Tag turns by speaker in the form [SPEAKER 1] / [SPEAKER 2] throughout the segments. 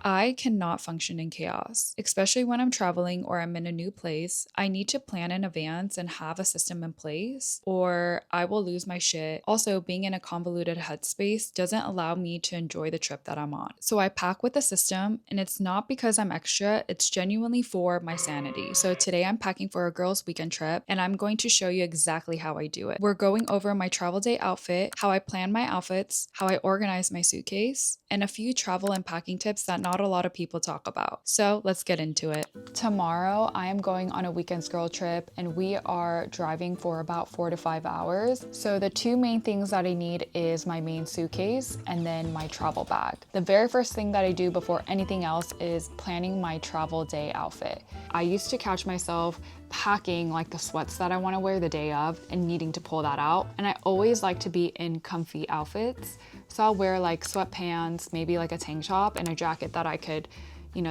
[SPEAKER 1] I cannot function in chaos, especially when I'm traveling or I'm in a new place. I need to plan in advance and have a system in place, or I will lose my shit. Also, being in a convoluted headspace doesn't allow me to enjoy the trip that I'm on. So I pack with a system, and it's not because I'm extra, it's genuinely for my sanity. So today I'm packing for a girls' weekend trip, and I'm going to show you exactly how I do it. We're going over my travel day outfit, how I plan my outfits, how I organize my suitcase, and a few travel and packing tips that not a lot of people talk about. So let's get into it. Tomorrow, I am going on a weekends girl trip, and we are driving for about 4 to 5 hours. So the two main things that I need is my main suitcase and then my travel bag. The very first thing that I do before anything else is planning my travel day outfit. I used to catch myself packing like the sweats that I want to wear the day of and needing to pull that out. And I always like to be in comfy outfits. So I'll wear like sweatpants, maybe like a tank top and a jacket that I could,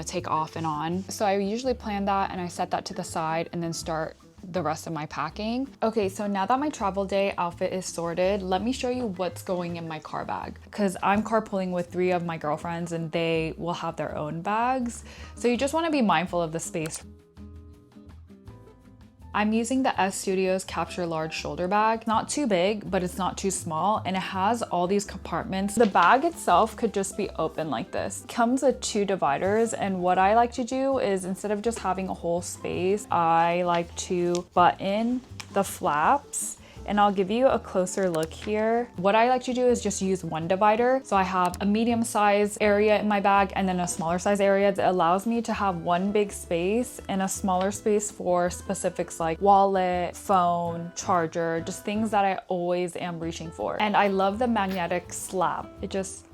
[SPEAKER 1] take off and on. So I usually plan that and I set that to the side and then start the rest of my packing. Okay, so now that my travel day outfit is sorted, let me show you what's going in my car bag, because I'm carpooling with 3 of my girlfriends and they will have their own bags. So you just want to be mindful of the space. I'm using the S Studios Capture Large shoulder bag. Not too big, but it's not too small, and it has all these compartments. The bag itself could just be open like this. It comes with 2 dividers, and what I like to do is instead of just having a whole space, I like to button the flaps. And I'll give you a closer look here. What I like to do is just use one divider. So I have a medium size area in my bag and then a smaller size area that allows me to have one big space and a smaller space for specifics like wallet, phone, charger, just things that I always am reaching for. And I love the magnetic slab. It just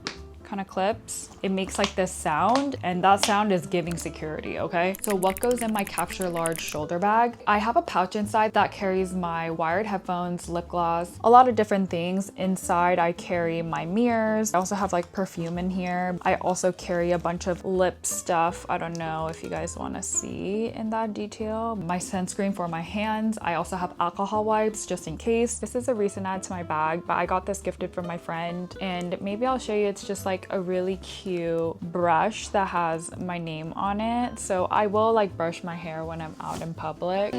[SPEAKER 1] kind of clips. It makes like this sound, and that sound is giving security, okay? So what goes in my Capture Large shoulder bag? I have a pouch inside that carries my wired headphones, lip gloss, a lot of different things. Inside I carry my mirrors. I also have like perfume in here. I also carry a bunch of lip stuff. I don't know if you guys want to see in that detail. My sunscreen for my hands. I also have alcohol wipes just in case. This is a recent add to my bag, but I got this gifted from my friend, and maybe I'll show you. It's just like a really cute brush that has my name on it. So I will like brush my hair when I'm out in public.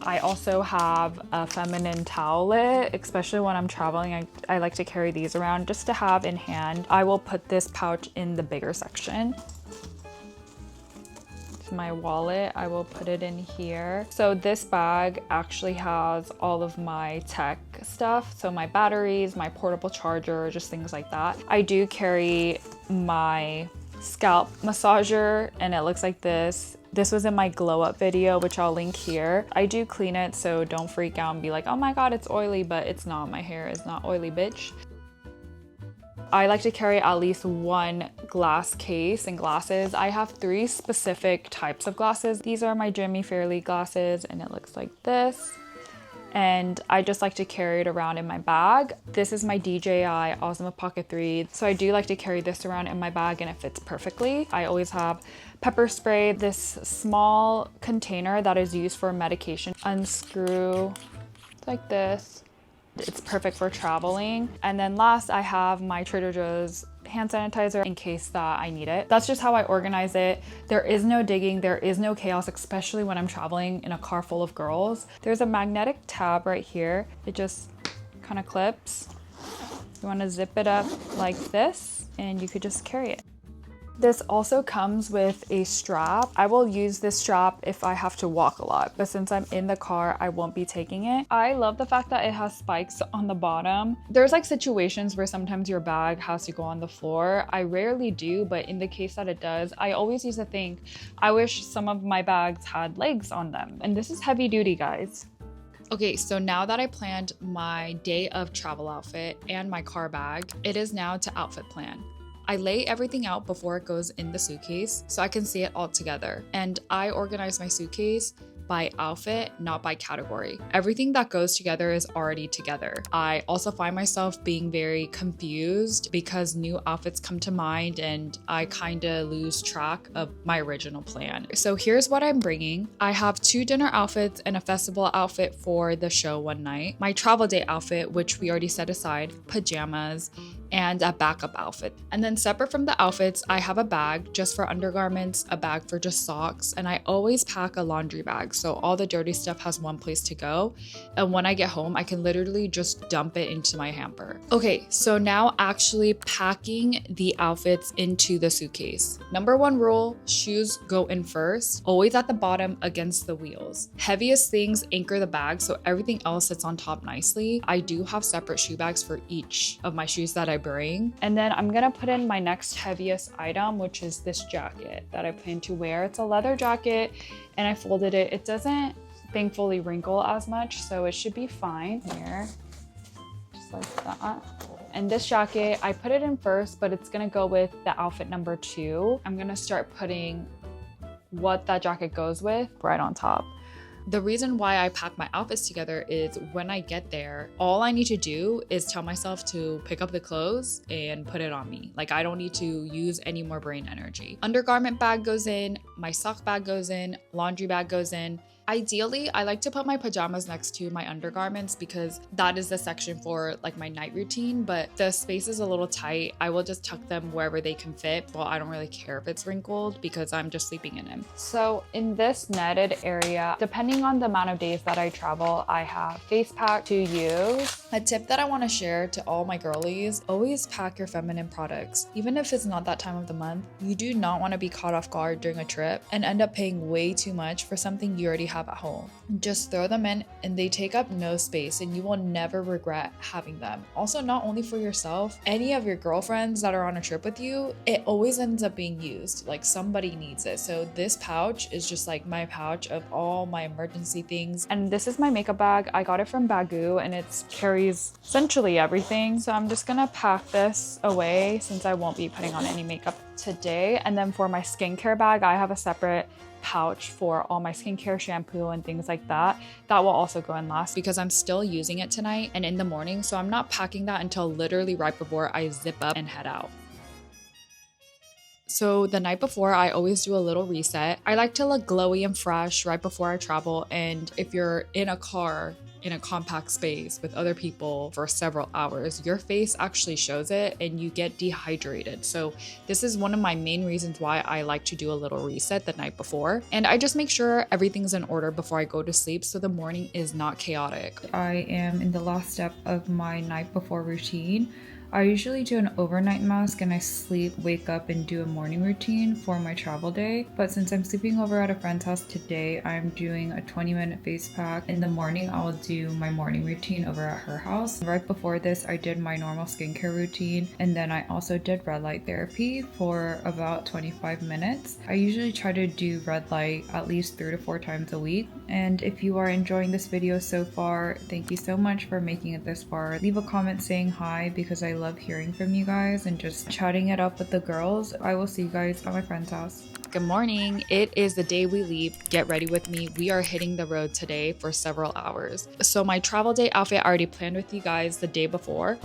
[SPEAKER 1] I also have a feminine towelette, especially when I'm traveling. I like to carry these around just to have in hand. I will put this pouch in the bigger section. My wallet, I will put it in here. So this bag actually has all of my tech stuff, so my batteries, my portable charger, just things like that. I do carry my scalp massager, and it looks like this. This was in my glow up video, which I'll link here. I do clean it, so don't freak out and be like, oh my god, it's oily, but it's not. My hair is not oily, bitch. I like to carry at least one glass case and glasses. I have 3 specific types of glasses. These are my Jimmy Fairley glasses, and it looks like this. And I just like to carry it around in my bag. This is my DJI Osmo Pocket 3. So I do like to carry this around in my bag, and it fits perfectly. I always have pepper spray, this small container that is used for medication. Unscrew like this. It's perfect for traveling. And then last, I have my Trader Joe's hand sanitizer in case that I need it. That's just how I organize it. There is no digging, there is no chaos, especially when I'm traveling in a car full of girls. There's a magnetic tab right here. It just kind of clips. You want to zip it up like this, and you could just carry it. This also comes with a strap. I will use this strap if I have to walk a lot, but since I'm in the car, I won't be taking it. I love the fact that it has spikes on the bottom. There's like situations where sometimes your bag has to go on the floor. I rarely do, but in the case that it does, I always used to think, I wish some of my bags had legs on them. And this is heavy duty, guys. Okay, so now that I planned my day of travel outfit and my car bag, it is now to outfit plan. I lay everything out before it goes in the suitcase so I can see it all together. And I organize my suitcase by outfit, not by category. Everything that goes together is already together. I also find myself being very confused because new outfits come to mind and I kind of lose track of my original plan. So here's what I'm bringing. I have 2 dinner outfits and a festival outfit for the show one night. My travel day outfit, which we already set aside, pajamas, and a backup outfit. And then separate from the outfits, I have a bag just for undergarments, a bag for just socks, and I always pack a laundry bag so all the dirty stuff has one place to go. And when I get home, I can literally just dump it into my hamper. Okay, so now actually packing the outfits into the suitcase. Number one rule, shoes go in first, always at the bottom against the wheels. Heaviest things anchor the bag so everything else sits on top nicely. I do have separate shoe bags for each of my shoes that I bring. And then I'm gonna put in my next heaviest item, which is this jacket that I plan to wear. It's a leather jacket and I folded it. It doesn't thankfully wrinkle as much, so it should be fine here, just like that. And this jacket, I put it in first, but it's gonna go with the outfit number 2. I'm gonna start putting what that jacket goes with right on top. The reason why I pack my outfits together is when I get there, all I need to do is tell myself to pick up the clothes and put it on me. Like, I don't need to use any more brain energy. Undergarment bag goes in, my sock bag goes in, laundry bag goes in. Ideally, I like to put my pajamas next to my undergarments because that is the section for like my night routine, but the space is a little tight. I will just tuck them wherever they can fit. Well, I don't really care if it's wrinkled because I'm just sleeping in them. So in this netted area, depending on the amount of days that I travel, I have face pack to use. A tip that I want to share to all my girlies, always pack your feminine products. Even if it's not that time of the month, you do not want to be caught off guard during a trip and end up paying way too much for something you already have at home. Just throw them in and they take up no space and you will never regret having them. Also, not only for yourself, any of your girlfriends that are on a trip with you, it always ends up being used. Like, somebody needs it. So this pouch is just like my pouch of all my emergency things. And this is my makeup bag. I got it from Baggu and it carries essentially everything. So I'm just gonna pack this away since I won't be putting on any makeup today. And then for my skincare bag, I have a separate pouch for all my skincare, shampoo, and things like that. That will also go in last because I'm still using it tonight and in the morning, so I'm not packing that until literally right before I zip up and head out. So the night before, I always do a little reset. I like to look glowy and fresh right before I travel, and if you're in a car in a compact space with other people for several hours, your face actually shows it and you get dehydrated. So this is one of my main reasons why I like to do a little reset the night before. And I just make sure everything's in order before I go to sleep so the morning is not chaotic. I am in the last step of my night before routine. I usually do an overnight mask and I sleep, wake up, and do a morning routine for my travel day. But since I'm sleeping over at a friend's house today, I'm doing a 20-minute face pack. In the morning, I'll do my morning routine over at her house. Right before this, I did my normal skincare routine, and then I also did red light therapy for about 25 minutes. I usually try to do red light at least 3 to 4 times a week. And if you are enjoying this video so far, thank you so much for making it this far. Leave a comment saying hi because I love hearing from you guys and just chatting it up with the girls. I will see you guys at my friend's house. Good morning. It is the day we leave. Get ready with me. We are hitting the road today for several hours. So my travel day outfit I already planned with you guys the day before.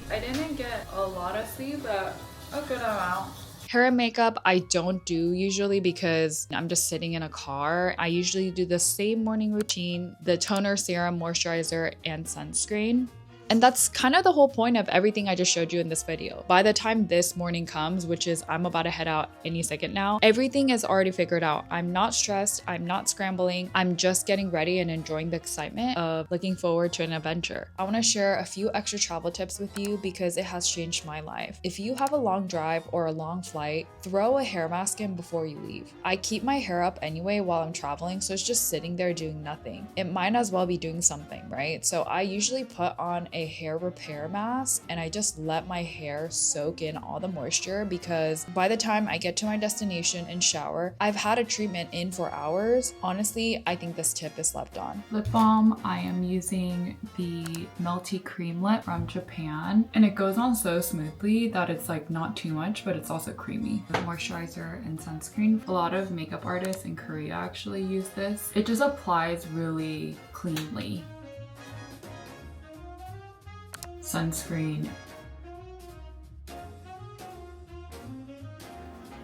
[SPEAKER 1] I didn't get a lot of sleep, but a good amount. Hair and makeup I don't do usually because I'm just sitting in a car. I usually do the same morning routine, the toner, serum, moisturizer, and sunscreen. And that's kind of the whole point of everything I just showed you in this video. By the time this morning comes, which is I'm about to head out any second now, everything is already figured out. I'm not stressed, I'm not scrambling, I'm just getting ready and enjoying the excitement of looking forward to an adventure. I want to share a few extra travel tips with you because it has changed my life. If you have a long drive or a long flight, throw a hair mask in before you leave. I keep my hair up anyway while I'm traveling, so it's just sitting there doing nothing. It might as well be doing something, right? So I usually put on a hair repair mask and I just let my hair soak in all the moisture because by the time I get to my destination and shower, I've had a treatment in for hours. Honestly, I think this tip is slept on. Lip balm, I am using the Melty Cream Lip from Japan and it goes on so smoothly that it's like not too much, but it's also creamy. The moisturizer and sunscreen. A lot of makeup artists in Korea actually use this. It just applies really cleanly. Sunscreen.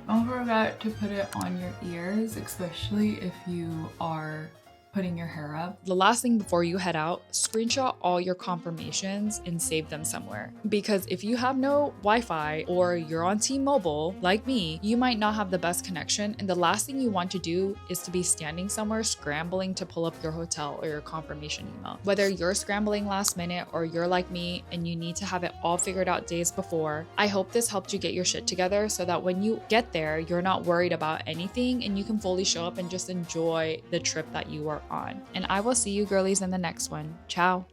[SPEAKER 1] Don't forget to put it on your ears, especially if you are putting your hair up. The last thing before you head out, screenshot all your confirmations and save them somewhere. Because if you have no Wi-Fi or you're on T-Mobile, like me, you might not have the best connection, and the last thing you want to do is to be standing somewhere scrambling to pull up your hotel or your confirmation email. Whether you're scrambling last minute or you're like me and you need to have it all figured out days before, I hope this helped you get your shit together so that when you get there, you're not worried about anything and you can fully show up and just enjoy the trip that you are on. And I will see you girlies in the next one. Ciao.